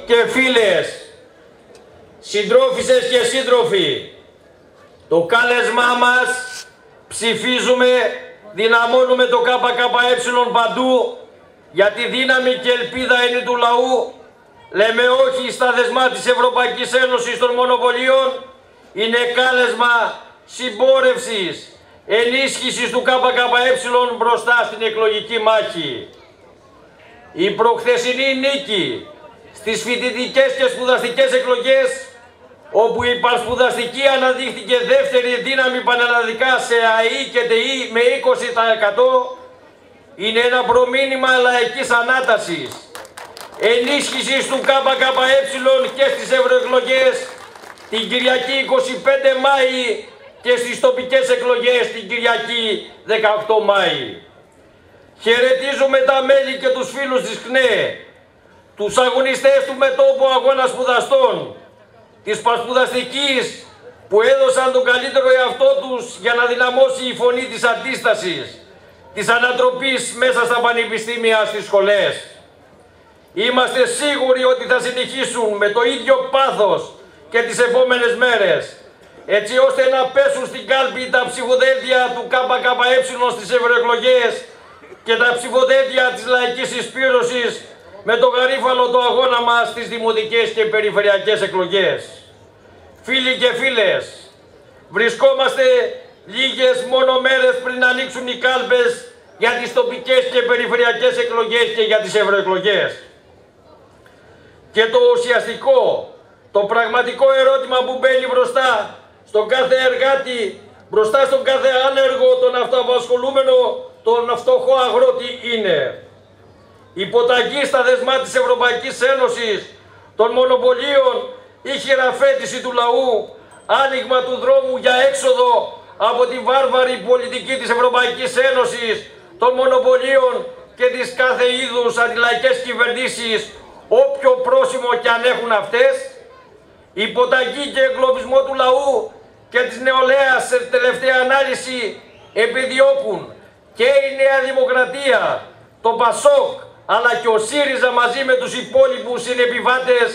και φίλες, συντρόφισσες και σύντροφοι, το κάλεσμά μας ψηφίζουμε, δυναμώνουμε το ΚΚΕ παντού, γιατί δύναμη και ελπίδα είναι του λαού. Λέμε όχι στα δεσμά της Ευρωπαϊκής Ένωσης των μονοπωλίων. Είναι κάλεσμα συμπόρευσης, ενίσχυσης του ΚΚΕ μπροστά στην εκλογική μάχη. Η προχθεσινή νίκη στις φοιτητικές και σπουδαστικές εκλογές, όπου η παρσπουδαστική αναδείχθηκε δεύτερη δύναμη πανελλαδικά σε ΑΕΗ και ΤΕΗ με 20%, είναι ένα προμήνυμα λαϊκής ανάτασης, ενίσχυσης του ΚΚΕ και στις ευρωεκλογές την Κυριακή 25 Μάη και στις τοπικές εκλογές την Κυριακή 18 Μάη. Χαιρετίζουμε τα μέλη και τους φίλους της ΚΝΕ, τους αγωνιστές του μετώπου αγώνα σπουδαστών, της παρσπουδαστικής που έδωσαν τον καλύτερο εαυτό τους για να δυναμώσει η φωνή της αντίστασης, της ανατροπής μέσα στα πανεπιστήμια, στις σχολές. Είμαστε σίγουροι ότι θα συνεχίσουν με το ίδιο πάθος και τις επόμενες μέρες, έτσι ώστε να πέσουν στην κάλπη τα ψηφοδέλτια του ΚΚΕ στις ευρωεκλογές και τα ψηφοδέλτια της λαϊκής συσπήρωσης με το γαρίφαλο το αγώνα μας στις δημοτικές και περιφερειακές εκλογές. Φίλοι και φίλες, βρισκόμαστε λίγες μόνο μέρες πριν ανοίξουν οι κάλπες για τις τοπικές και περιφερειακές εκλογές και για τις ευρωεκλογές. Και το ουσιαστικό, το πραγματικό ερώτημα που μπαίνει μπροστά στον κάθε εργάτη, μπροστά στον κάθε άνεργο, τον αυτοαπασχολούμενο, τον φτωχό αγρότη είναι υποταγή στα δεσμά της Ευρωπαϊκής Ένωσης, των μονοπωλίων, η χειραφέτηση του λαού, άνοιγμα του δρόμου για έξοδο από τη βάρβαρη πολιτική της Ευρωπαϊκής Ένωσης, των μονοπωλίων και τις κάθε είδους αντιλαϊκές κυβερνήσεις, όποιο πρόσημο κι αν έχουν αυτές, υποταγή και εγκλωβισμό του λαού και της νεολαίας σε τελευταία ανάλυση επιδιώκουν και η Νέα Δημοκρατία, το ΠΑΣΟΚ, αλλά και ο ΣΥΡΙΖΑ μαζί με τους υπόλοιπους συνεπιβάτες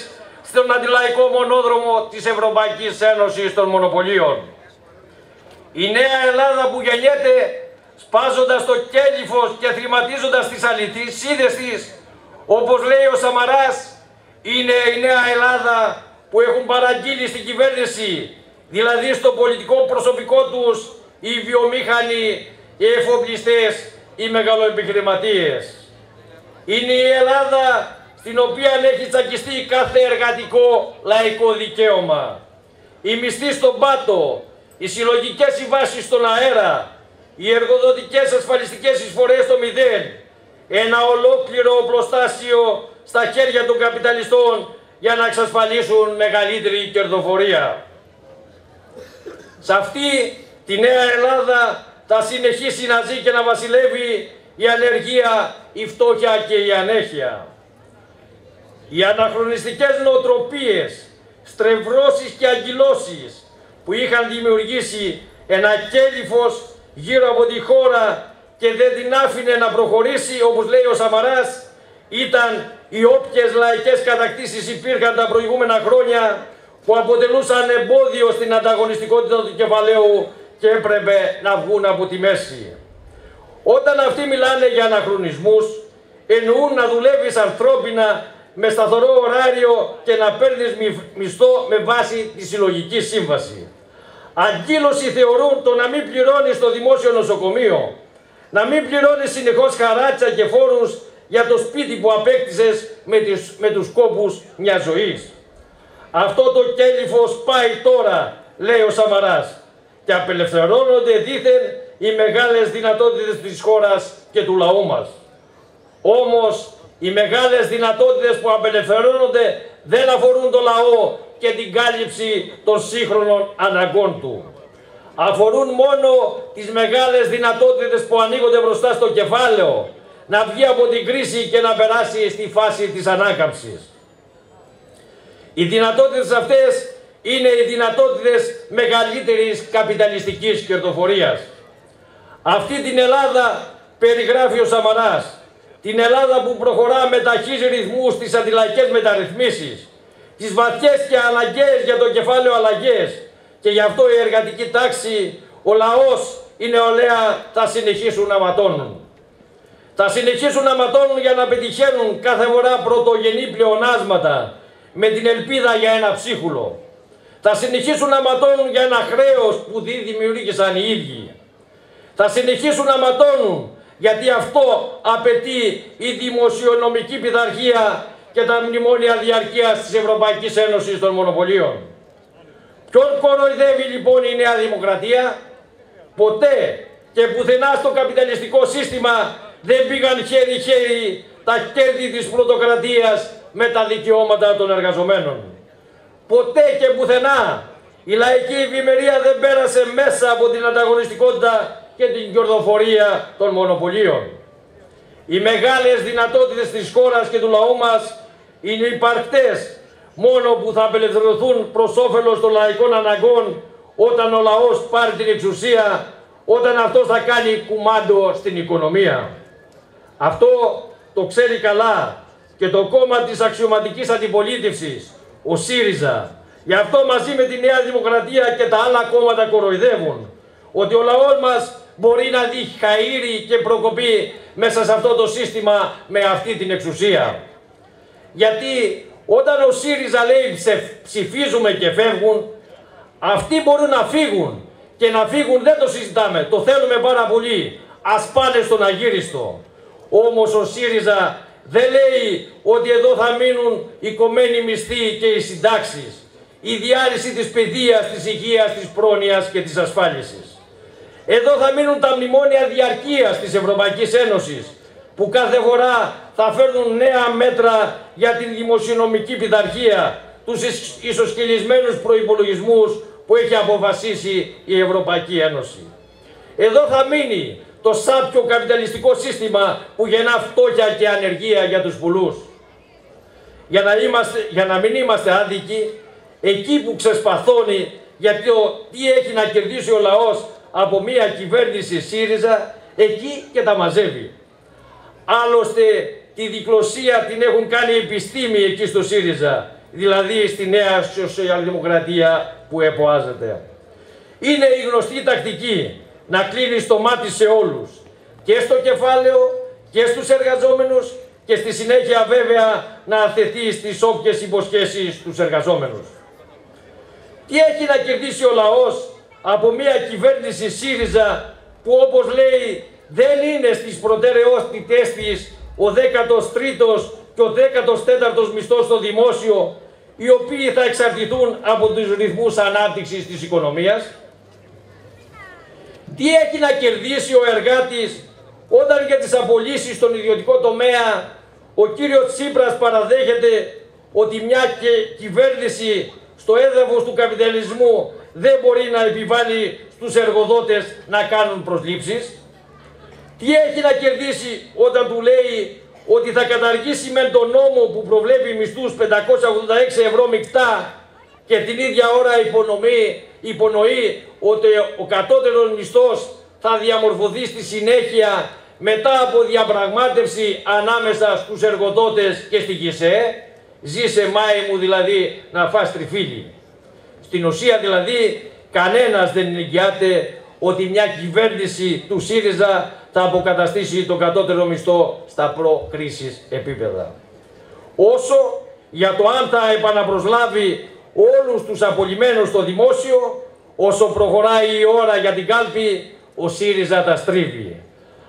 στον αντιλαϊκό μονόδρομο της Ευρωπαϊκής Ένωσης των Μονοπωλίων. Η νέα Ελλάδα που γεννιέται σπάζοντας το κέλυφος και θρηματίζοντας τις αλυσίδες της, όπως λέει ο Σαμαράς, είναι η νέα Ελλάδα που έχουν παραγγείλει στην κυβέρνηση, δηλαδή στο πολιτικό προσωπικό τους, οι βιομήχανοι, οι εφοπλιστές, οι μεγαλοεπιχειρηματίες. Είναι η Ελλάδα στην οποία έχει τσακιστεί κάθε εργατικό λαϊκό δικαίωμα. Οι μισθοί στον πάτο, οι συλλογικές συμβάσεις στον αέρα, οι εργοδοτικές ασφαλιστικές εισφορές στο μηδέν, ένα ολόκληρο οπλοστάσιο στα χέρια των καπιταλιστών για να εξασφαλίσουν μεγαλύτερη κερδοφορία. Σε αυτή τη νέα Ελλάδα θα συνεχίσει να ζει και να βασιλεύει η ανεργία, η φτώχεια και η ανέχεια. Οι αναχρονιστικές νοοτροπίες, στρεβλώσεις και αγκυλώσεις που είχαν δημιουργήσει ένα κέλυφος γύρω από τη χώρα και δεν την άφηνε να προχωρήσει, όπως λέει ο Σαμαράς, ήταν οι όποιες λαϊκές κατακτήσεις υπήρχαν τα προηγούμενα χρόνια που αποτελούσαν εμπόδιο στην ανταγωνιστικότητα του κεφαλαίου και έπρεπε να βγουν από τη μέση. Όταν αυτοί μιλάνε για αναχρονισμούς, εννοούν να δουλεύεις ανθρώπινα με σταθερό ωράριο και να παίρνεις μισθό με βάση τη συλλογική σύμβαση. Αγκύλωση θεωρούν το να μην πληρώνεις το δημόσιο νοσοκομείο, να μην πληρώνεις συνεχώς χαράτσια και φόρους για το σπίτι που απέκτησες με τους κόπους μιας ζωής. Αυτό το κέλυφος πάει τώρα, λέει ο Σαμαράς, και απελευθερώνονται δήθεν οι μεγάλες δυνατότητες της χώρας και του λαού μας. Όμως οι μεγάλες δυνατότητες που απελευθερώνονται δεν αφορούν το λαό και την κάλυψη των σύγχρονων αναγκών του. Αφορούν μόνο τις μεγάλες δυνατότητες που ανοίγονται μπροστά στο κεφάλαιο, να βγει από την κρίση και να περάσει στη φάση της ανάκαμψης. Οι δυνατότητες αυτές είναι οι δυνατότητες μεγαλύτερης καπιταλιστικής κερδοφορίας. Αυτή την Ελλάδα περιγράφει ο Σαμαράς, την Ελλάδα που προχωρά με ταχύς ρυθμούς στις αντιλαϊκές μεταρρυθμίσεις, τις βαθιές και αναγκαίες για το κεφάλαιο αλλαγές, και γι' αυτό η εργατική τάξη, ο λαός, η νεολαία θα συνεχίσουν να ματώνουν. Θα συνεχίσουν να ματώνουν για να πετυχαίνουν κάθε φορά πρωτογενή πλεονάσματα με την ελπίδα για ένα ψίχουλο. Θα συνεχίσουν να ματώνουν για ένα χρέος που δημιούργησαν οι ίδιοι. Θα συνεχίσουν να ματώνουν γιατί αυτό απαιτεί η δημοσιονομική πειθαρχία και τα μνημόνια διαρκείας της Ευρωπαϊκής Ένωσης των Μονοπωλίων. Ποιον κοροϊδεύει λοιπόν η Νέα Δημοκρατία? Ποτέ και πουθενά στο καπιταλιστικό σύστημα δεν πήγαν χέρι-χέρι τα κέρδη της πρωτοκρατίας με τα δικαιώματα των εργαζομένων. Ποτέ και πουθενά η λαϊκή ευημερία δεν πέρασε μέσα από την ανταγωνιστικότητα και την κερδοφορία των μονοπωλίων. Οι μεγάλες δυνατότητες της χώρας και του λαού μας είναι υπαρκτές μόνο που θα απελευθερωθούν προς όφελος των λαϊκών αναγκών όταν ο λαός πάρει την εξουσία, όταν αυτός θα κάνει κουμάντο στην οικονομία. Αυτό το ξέρει καλά και το κόμμα της αξιωματικής αντιπολίτευσης, ο ΣΥΡΙΖΑ. Γι' αυτό μαζί με τη Νέα Δημοκρατία και τα άλλα κόμματα κοροϊδεύουν ότι ο λαός μας μπορεί να δει χαΐρι και προκοπή μέσα σε αυτό το σύστημα με αυτή την εξουσία. Γιατί όταν ο ΣΥΡΙΖΑ λέει ψηφίζουμε και φεύγουν, αυτοί μπορούν να φύγουν και να φύγουν δεν το συζητάμε, το θέλουμε πάρα πολύ, ας πάνε στον αγύριστο. Όμως ο ΣΥΡΙΖΑ δεν λέει ότι εδώ θα μείνουν οι κομμένοι μισθοί και οι συντάξεις, η διάλυση της παιδείας, της υγείας, της πρόνοιας και της ασφάλισης. Εδώ θα μείνουν τα μνημόνια διαρκείας της Ευρωπαϊκής Ένωσης, που κάθε φορά θα φέρνουν νέα μέτρα για την δημοσιονομική πειθαρχία, τους ισοσκελισμένους προϋπολογισμούς που έχει αποφασίσει η Ευρωπαϊκή Ένωση. Εδώ θα μείνει το σάπιο καπιταλιστικό σύστημα που γεννά φτώχεια και ανεργία για τους πολλούς. Για να μην είμαστε άδικοι, εκεί που ξεσπαθώνει γιατί τι έχει να κερδίσει ο λαός από μια κυβέρνηση ΣΥΡΙΖΑ, εκεί και τα μαζεύει. Άλλωστε τη δικλωσία την έχουν κάνει επιστήμη εκεί στο ΣΥΡΙΖΑ, δηλαδή στη Νέα Σοσιαλδημοκρατία που εποάζεται. Είναι η γνωστή τακτική να κλείνει το μάτι σε όλους, και στο κεφάλαιο και στους εργαζόμενους, και στη συνέχεια βέβαια να αθεθεί στις όποιες υποσχέσεις τους εργαζόμενους. Τι έχει να κερδίσει ο λαός από μια κυβέρνηση ΣΥΡΙΖΑ που, όπως λέει, δεν είναι στις προτεραιότητες της ο 13ος και ο 14ος μισθός στο δημόσιο, οι οποίοι θα εξαρτηθούν από τους ρυθμούς ανάπτυξης της οικονομίας? Τι έχει να κερδίσει ο εργάτης όταν για τις απολύσεις στον ιδιωτικό τομέα ο κύριος Τσίπρας παραδέχεται ότι μια κυβέρνηση στο έδαφος του καπιταλισμού δεν μπορεί να επιβάλλει στους εργοδότες να κάνουν προσλήψεις? Τι έχει να κερδίσει όταν του λέει ότι θα καταργήσει με τον νόμο που προβλέπει μισθούς 586 ευρώ μεικτά και την ίδια ώρα υπονοεί ότι ο κατώτερος μισθός θα διαμορφωθεί στη συνέχεια μετά από διαπραγμάτευση ανάμεσα στους εργοδότες και στην ΚΙΣΕ? Ζήσε Μάη μου δηλαδή να φας τριφύλι. Στην ουσία δηλαδή κανένας δεν εγγυάται ότι μια κυβέρνηση του ΣΥΡΙΖΑ θα αποκαταστήσει τον κατώτερο μισθό στα προ-κρίσης επίπεδα. Όσο για το αν θα επαναπροσλάβει όλους τους απολυμμένους στο δημόσιο, όσο προχωράει η ώρα για την κάλπη, ο ΣΥΡΙΖΑ τα στρίβει.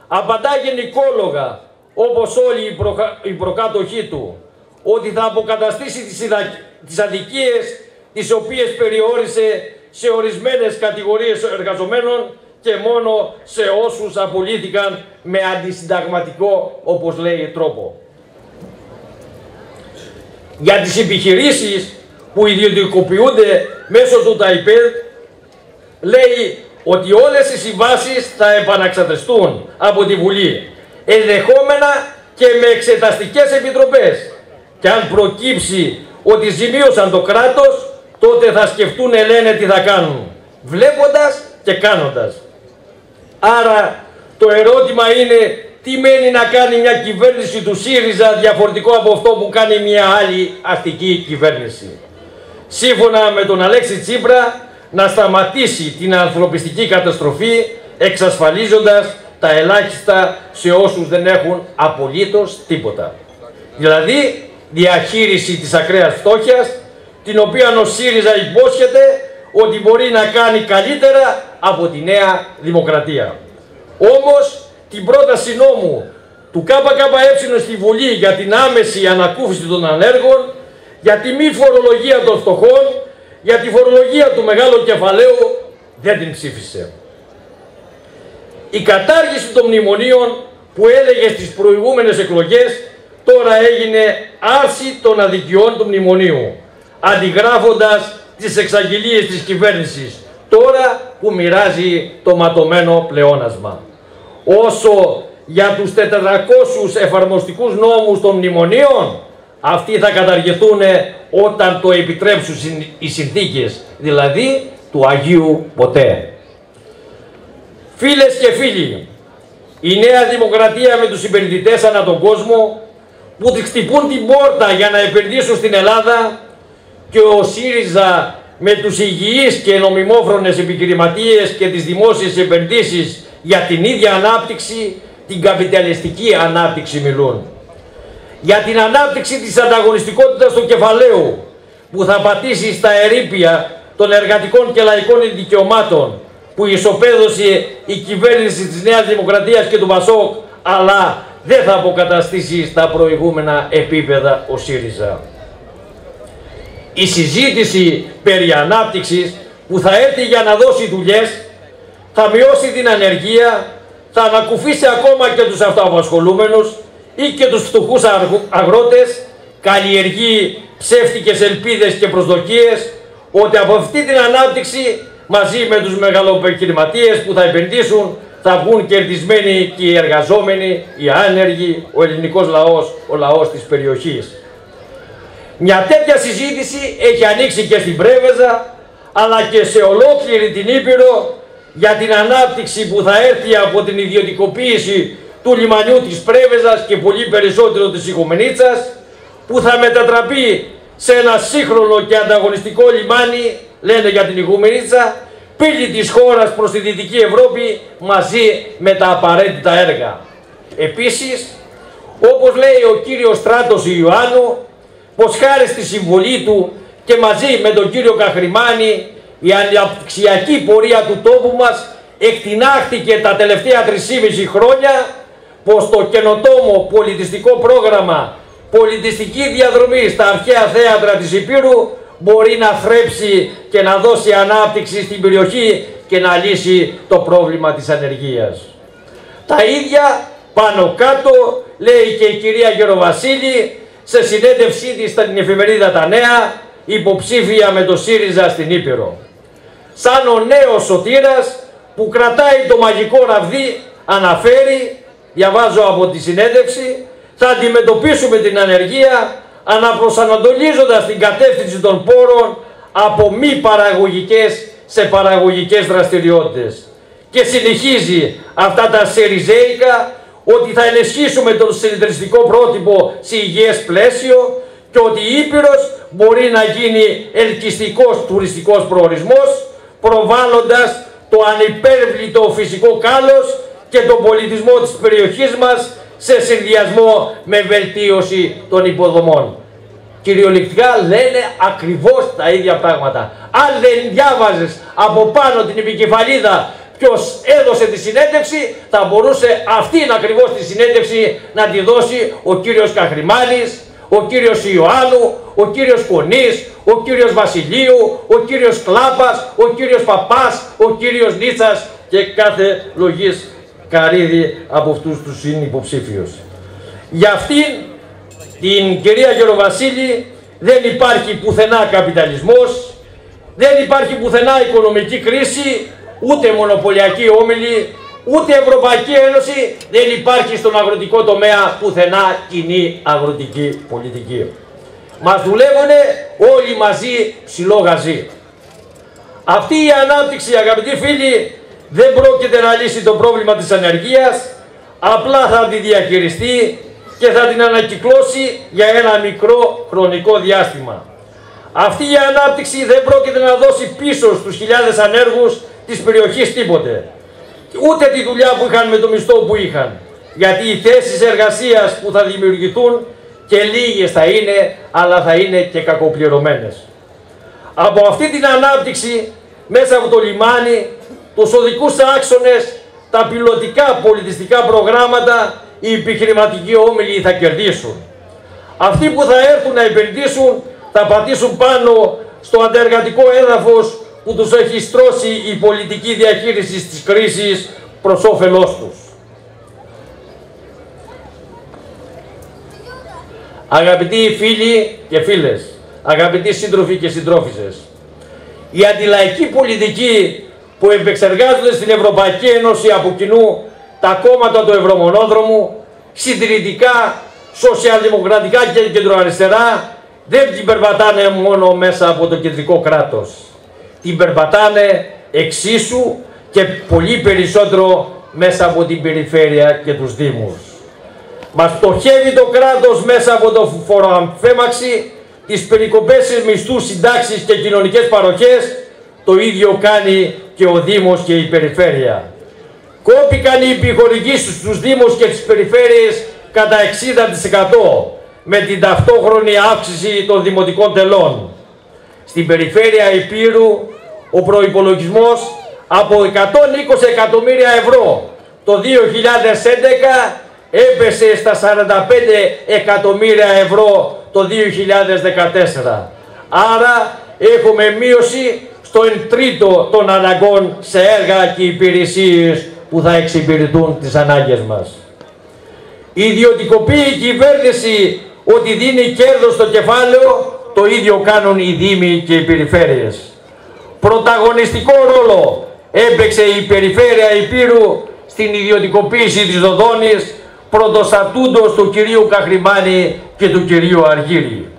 Απαντά γενικόλογα, όπως όλοι οι προκάτοχοί του, ότι θα αποκαταστήσει τις αδικίες τις οποίες περιόρισε σε ορισμένες κατηγορίες εργαζομένων και μόνο σε όσους απολύθηκαν με αντισυνταγματικό, όπως λέει, τρόπο. Για τις επιχειρήσεις που ιδιωτικοποιούνται μέσω του ΤΑΙΠΕΔ λέει ότι όλες οι συμβάσεις θα επαναξατεστούν από τη Βουλή, ενδεχόμενα και με εξεταστικές επιτροπές, και αν προκύψει ότι ζημίωσαν το κράτος, τότε θα σκεφτούν, λένε, τι θα κάνουν, βλέποντας και κάνοντας. Άρα το ερώτημα είναι τι μένει να κάνει μια κυβέρνηση του ΣΥΡΙΖΑ διαφορετικό από αυτό που κάνει μια άλλη αστική κυβέρνηση. Σύμφωνα με τον Αλέξη Τσίπρα, να σταματήσει την ανθρωπιστική καταστροφή εξασφαλίζοντας τα ελάχιστα σε όσους δεν έχουν απολύτως τίποτα. Δηλαδή, διαχείριση της ακραίας φτώχειας, την οποία ο ΣΥΡΙΖΑ υπόσχεται ότι μπορεί να κάνει καλύτερα από τη Νέα Δημοκρατία. Όμως, την πρόταση νόμου του ΚΚΕ στη Βουλή για την άμεση ανακούφιση των ανέργων, για τη μη φορολογία των φτωχών, για τη φορολογία του μεγάλου κεφαλαίου, δεν την ψήφισε. Η κατάργηση των μνημονίων που έλεγε στις προηγούμενες εκλογές τώρα έγινε άρση των αδικιών του μνημονίου, αντιγράφοντας τις εξαγγελίες της κυβέρνησης, τώρα που μοιράζει το ματωμένο πλεόνασμα. Όσο για τους 400 εφαρμοστικούς νόμους των μνημονίων, αυτοί θα καταργηθούν όταν το επιτρέψουν οι συνθήκες, δηλαδή του Αγίου Ποτέ. Φίλες και φίλοι, η Νέα Δημοκρατία με τους επενδυτές ανά τον κόσμο που της χτυπούν την πόρτα για να επενδύσουν στην Ελλάδα και ο ΣΥΡΙΖΑ με τους υγιείς και νομιμόφρονες επιχειρηματίες και τις δημόσιες επενδύσεις για την ίδια ανάπτυξη, την καπιταλιστική ανάπτυξη μιλούν. Για την ανάπτυξη της ανταγωνιστικότητας του κεφαλαίου που θα πατήσει στα ερείπια των εργατικών και λαϊκών δικαιωμάτων που ισοπαίδωσε η κυβέρνηση της Νέας Δημοκρατίας και του ΠΑΣΟΚ, αλλά δεν θα αποκαταστήσει στα προηγούμενα επίπεδα ο ΣΥΡΙΖΑ. Η συζήτηση περί ανάπτυξης που θα έρθει για να δώσει δουλειές, θα μειώσει την ανεργία, θα ανακουφίσει ακόμα και τους αυτοαπασχολούμενους ή και τους φτωχούς αγρότες, καλλιεργεί ψεύτικες ελπίδες και προσδοκίες ότι από αυτή την ανάπτυξη μαζί με τους μεγαλοεπιχειρηματίες που θα επενδύσουν θα βγουν κερδισμένοι και οι εργαζόμενοι, οι άνεργοι, ο ελληνικός λαός, ο λαός της περιοχής. Μια τέτοια συζήτηση έχει ανοίξει και στην Πρέβεζα αλλά και σε ολόκληρη την Ήπειρο για την ανάπτυξη που θα έρθει από την ιδιωτικοποίηση του λιμανιού της Πρέβεζας και πολύ περισσότερο της Ιχουμενίτσας, που θα μετατραπεί σε ένα σύγχρονο και ανταγωνιστικό λιμάνι, λένε για την Ιχουμενίτσα, πύλη της χώρας προς τη Δυτική Ευρώπη μαζί με τα απαραίτητα έργα. Επίσης, όπως λέει ο κύριος Στράτος Ιωάννου, πως χάρη στη συμβολή του και μαζί με τον κύριο Καχρημάνη η αναπτυξιακή πορεία του τόπου μας εκτινάχθηκε τα τελευταία 3,5 χρόνια, πως το καινοτόμο πολιτιστικό πρόγραμμα πολιτιστική διαδρομή στα αρχαία θέατρα της Υπήρου μπορεί να θρέψει και να δώσει ανάπτυξη στην περιοχή και να λύσει το πρόβλημα της ανεργίας. Τα ίδια πάνω κάτω λέει και η κυρία Γεροβασίλη σε συνέντευξή της στην εφημερίδα Τα Νέα, υποψήφια με το ΣΥΡΙΖΑ στην Ήπειρο. Σαν ο νέος σωτήρας που κρατάει το μαγικό ραβδί αναφέρει, διαβάζω από τη συνέντευξη, θα αντιμετωπίσουμε την ανεργία αναπροσανατολίζοντας την κατεύθυνση των πόρων από μη παραγωγικές σε παραγωγικές δραστηριότητες. Και συνεχίζει αυτά τα σεριζέικα ότι θα ενισχύσουμε το συνεταιριστικό πρότυπο σε υγιές πλαίσιο και ότι η Ήπειρος μπορεί να γίνει ελκυστικός τουριστικός προορισμός, προβάλλοντας το ανυπέρβλητο φυσικό κάλος και τον πολιτισμό της περιοχής μας σε συνδυασμό με βελτίωση των υποδομών. Κυριολεκτικά λένε ακριβώς τα ίδια πράγματα. Αν δεν διάβαζες από πάνω την επικεφαλίδα ποιος έδωσε τη συνέντευξη, θα μπορούσε αυτήν ακριβώς τη συνέντευξη να τη δώσει ο κύριος Καχρημάνης, ο κύριος Ιωάννου, ο κύριος Κονής, ο κύριος Βασιλείου, ο κύριος Κλάπας, ο κύριος Παπάς, ο κύριος Νίτσας και κάθε λογής καρύδι από αυτούς τους συνυποψήφιους. Για αυτήν την κυρία Γεροβασίλη δεν υπάρχει πουθενά καπιταλισμός, δεν υπάρχει πουθενά οικονομική κρίση, ούτε μονοπωλιακή όμιλη, ούτε Ευρωπαϊκή Ένωση, δεν υπάρχει στον αγροτικό τομέα πουθενά κοινή αγροτική πολιτική. Μας δουλεύουνε όλοι μαζί ψηλό γαζί. Αυτή η ανάπτυξη, αγαπητοί φίλοι, δεν πρόκειται να λύσει το πρόβλημα της ανεργίας, απλά θα τη διαχειριστεί και θα την ανακυκλώσει για ένα μικρό χρονικό διάστημα. Αυτή η ανάπτυξη δεν πρόκειται να δώσει πίσω στους χιλιάδες ανέργους της περιοχής τίποτε. Ούτε τη δουλειά που είχαν με το μισθό που είχαν. Γιατί οι θέσεις εργασίας που θα δημιουργηθούν και λίγες θα είναι, αλλά θα είναι και κακοπληρωμένες. Από αυτή την ανάπτυξη, μέσα από το λιμάνι, τους οδικούς άξονες, τα πιλωτικά πολιτιστικά προγράμματα, οι επιχειρηματικοί όμιλοι θα κερδίσουν. Αυτοί που θα έρθουν να επενδύσουν θα πατήσουν πάνω στο αντεργατικό έδαφος που τους έχει στρώσει η πολιτική διαχείριση της κρίσης προς όφελός τους. Αγαπητοί φίλοι και φίλες, αγαπητοί σύντροφοι και συντρόφισσες, η αντιλαϊκή πολιτική που επεξεργάζονται στην Ευρωπαϊκή Ένωση από κοινού τα κόμματα του Ευρωμονόδρομου, συντηρητικά, σοσιαλδημοκρατικά και κεντροαριστερά, δεν την περπατάνε μόνο μέσα από το κεντρικό κράτος. Την περπατάνε εξίσου και πολύ περισσότερο μέσα από την περιφέρεια και τους δήμους. Μας πτωχεύει το κράτος μέσα από το φοροαμφέμαξη, τις περικοπές σε μισθούς, συντάξεις και κοινωνικές παροχές, το ίδιο κάνει και ο Δήμος και η περιφέρεια. Κόπηκαν οι επιχορηγήσεις στους Δήμους και τις περιφέρειες κατά 60% με την ταυτόχρονη αύξηση των δημοτικών τελών. Στην περιφέρεια Ηπείρου ο προϋπολογισμός από 120 εκατομμύρια ευρώ το 2011 έπεσε στα 45 εκατομμύρια ευρώ το 2014. Άρα έχουμε μείωση στο 1/3 των αναγκών σε έργα και υπηρεσίες που θα εξυπηρετούν τις ανάγκες μας. Ιδιωτικοποιεί η κυβέρνηση ότι δίνει κέρδος στο κεφάλαιο, το ίδιο κάνουν οι δήμοι και οι περιφέρειες. Πρωταγωνιστικό ρόλο έπαιξε η περιφέρεια Ηπείρου στην ιδιωτικοποίηση της Δοδόνης, πρωτοστατούντος του κυρίου Καχρημάνη και του κυρίου Αργύρη.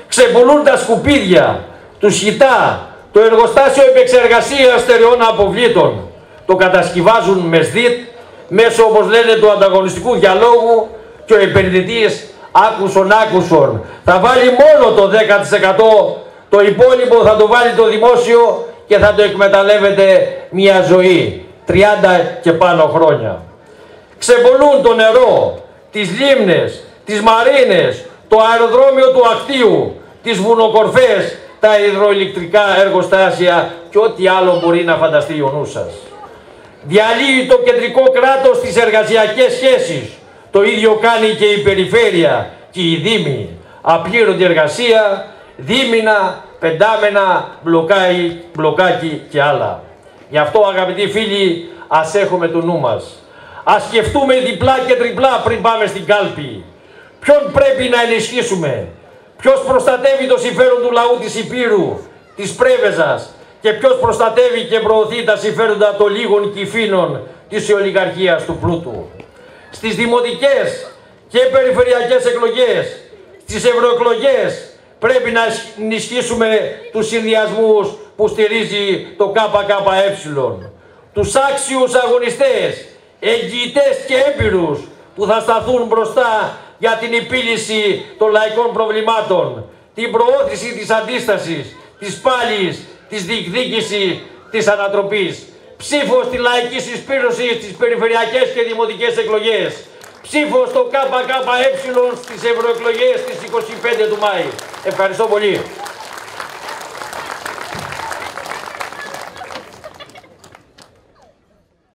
Ξεπουλούν τα σκουπίδια, του χιτά, το εργοστάσιο επεξεργασίας στερεών αποβλήτων. Το κατασκευάζουν με ΣΔΙΤ, μέσω, όπως λένε, του ανταγωνιστικού διαλόγου, και ο επενδυτής άκουσον θα βάλει μόνο το 10%, το υπόλοιπο θα το βάλει το δημόσιο και θα το εκμεταλλεύεται μια ζωή, 30 και πάνω χρόνια. Ξεπολούν το νερό, τις λίμνες, τις μαρίνες, το αεροδρόμιο του Ακτίου, τις βουνοκορφές, τα υδροηλεκτρικά εργοστάσια και ό,τι άλλο μπορεί να φανταστεί ο νους σας. Διαλύει το κεντρικό κράτος τις εργασιακές σχέσεις. Το ίδιο κάνει και η περιφέρεια και οι δήμοι. Απλήρωτη εργασία, δίμηνα, πεντάμενα, μπλοκάκι και άλλα. Γι' αυτό, αγαπητοί φίλοι, ας έχουμε το νου μας. Ας σκεφτούμε διπλά και τριπλά πριν πάμε στην κάλπη. Ποιον πρέπει να ενισχύσουμε, ποιος προστατεύει το συμφέρον του λαού της Ηπείρου, της Πρέβεζας, και ποιος προστατεύει και προωθεί τα συμφέροντα των λίγων κυφήνων της ολιγαρχίας του πλούτου. Στις δημοτικές και περιφερειακές εκλογές, στις ευρωεκλογές, πρέπει να ενισχύσουμε τους συνδυασμούς που στηρίζει το ΚΚΕ. Τους άξιους αγωνιστές, εγγυητές και έμπειρους που θα σταθούν μπροστά για την επίλυση των λαϊκών προβλημάτων, την προώθηση της αντίστασης, της πάλης, της διεκδίκησης, της ανατροπής. Ψήφο στη λαϊκή συσπήρωση στις περιφερειακές και δημοτικές εκλογές. Ψήφο στο ΚΚΕ στις ευρωεκλογές στις 25 του Μάη. Ευχαριστώ πολύ.